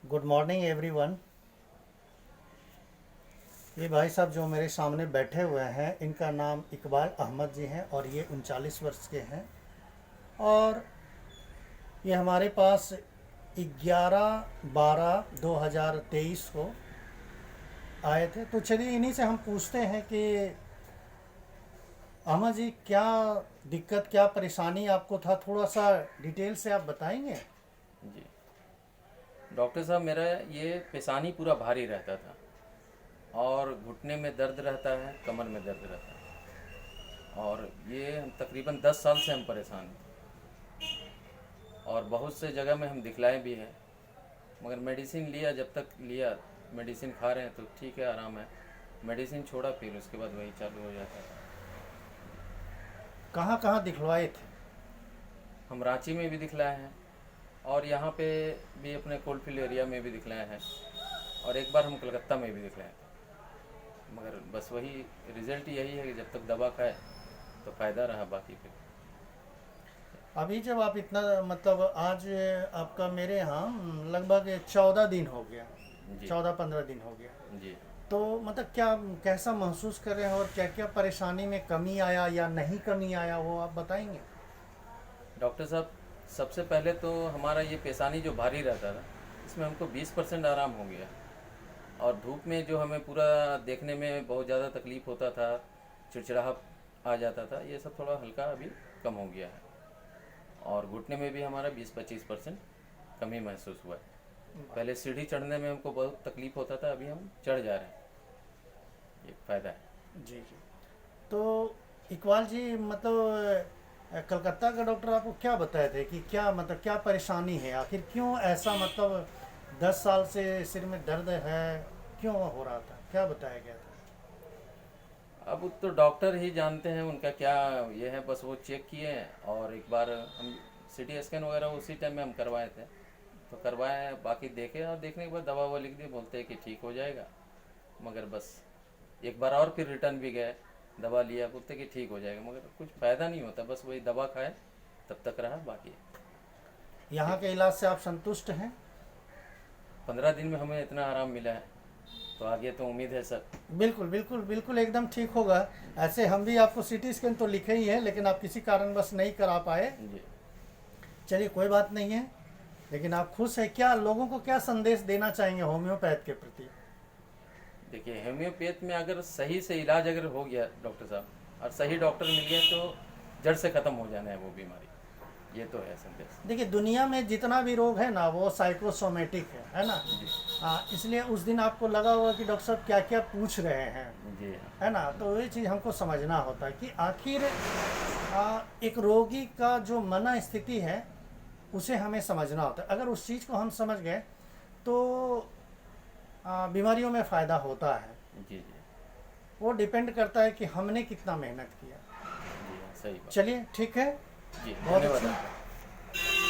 Good morning everyone. ये भाई साहब जो मेरे सामने बैठे हुए हैं इनका नाम इकबाल अहमद जी हैं और ये 39 वर्ष के हैं और ये हमारे पास 11/12/2023 को आए थे। तो चलिए इन्हीं से हम पूछते हैं कि अहमद जी क्या दिक्कत क्या परेशानी आपको था, थोड़ा सा डिटेल से आप बताएंगे। जी डॉक्टर साहब, मेरा ये पेशानी पूरा भारी रहता था और घुटने में दर्द रहता है, कमर में दर्द रहता है और ये हम तकरीबन 10 साल से हम परेशान हैं और बहुत से जगह में हम दिखलाए भी हैं, मगर मेडिसिन लिया, जब तक लिया मेडिसिन खा रहे हैं तो ठीक है, आराम है। मेडिसिन छोड़ा फिर उसके बाद वही चालू हो जाता है। कहाँ कहाँ दिखवाए थे? हम रांची में भी दिखलाए हैं और यहाँ पे भी अपने कोलफील्ड एरिया में भी दिखलाए हैं और एक बार हम कलकत्ता में भी दिखलाए थे, मगर बस वही रिज़ल्ट यही है कि जब तक दवा खाए तो फ़ायदा रहा, बाकी फिर अभी जब आप इतना मतलब आज आपका मेरे यहाँ लगभग 14 दिन हो गया, जी 14-15 दिन हो गया, जी। तो मतलब क्या कैसा महसूस कर रहे हैं और क्या क्या परेशानी में कमी आया या नहीं कमी आया वो आप बताएंगे। डॉक्टर साहब, सबसे पहले तो हमारा ये पेशानी जो भारी रहता था इसमें हमको 20% आराम हो गया और धूप में जो हमें पूरा देखने में बहुत ज़्यादा तकलीफ़ होता था, चिड़चिड़ाहट आ जाता था, ये सब थोड़ा हल्का अभी कम हो गया है और घुटने में भी हमारा 20-25% कमी महसूस हुआ है। पहले सीढ़ी चढ़ने में हमको बहुत तकलीफ़ होता था, अभी हम चढ़ जा रहे हैं, ये फ़ायदा है। जी जी। तो इकबाल जी मतलब कलकत्ता का डॉक्टर आपको क्या बताए थे कि क्या मतलब क्या परेशानी है, आखिर क्यों ऐसा मतलब 10 साल से सिर में दर्द है, क्यों हो रहा था, क्या बताया गया था? अब तो डॉक्टर ही जानते हैं उनका क्या ये है, बस वो चेक किए हैं और एक बार हम सीटी स्कैन वगैरह उसी टाइम में हम करवाए थे, तो करवाए, बाकी देखे और देखने के बाद दवा वो लिख दी, बोलते हैं कि ठीक हो जाएगा, मगर बस एक बार और फिर रिटर्न भी गए, दवा लिया, बोलते कि ठीक हो जाएगा, मगर कुछ फ़ायदा नहीं होता, बस वही दवा खाए तब तक रहा, बाकी यहाँ के इलाज से आप संतुष्ट हैं? 15 दिन में हमें इतना आराम मिला है, तो आगे तो उम्मीद है सर। बिल्कुल बिल्कुल बिल्कुल एकदम ठीक होगा। ऐसे हम भी आपको सीटी स्कैन तो लिखे ही है लेकिन आप किसी कारणवश नहीं करा पाए। जी चलिए कोई बात नहीं है, लेकिन आप खुश हैं, क्या लोगों को क्या संदेश देना चाहेंगे होम्योपैथ के प्रति? देखिए, होम्योपैथ में अगर सही से इलाज अगर हो गया डॉक्टर साहब और सही डॉक्टर मिल गए तो जड़ से ख़त्म हो जाना है वो बीमारी, ये तो है संदेश। देखिए दुनिया में जितना भी रोग है ना वो साइकोसोमेटिक है ना। जी इसलिए उस दिन आपको लगा होगा कि डॉक्टर साहब क्या क्या पूछ रहे हैं, जी हाँ है ना। तो ये चीज़ हमको समझना होता है कि आखिर एक रोगी का जो मन स्थिति है उसे हमें समझना होता है। अगर उस चीज़ को हम समझ गए तो बीमारियों में फ़ायदा होता है। जी जी वो डिपेंड करता है कि हमने कितना मेहनत किया। जी हाँ, सही बात। चलिए ठीक है, जी बहुत धन्यवाद अच्छी आपका।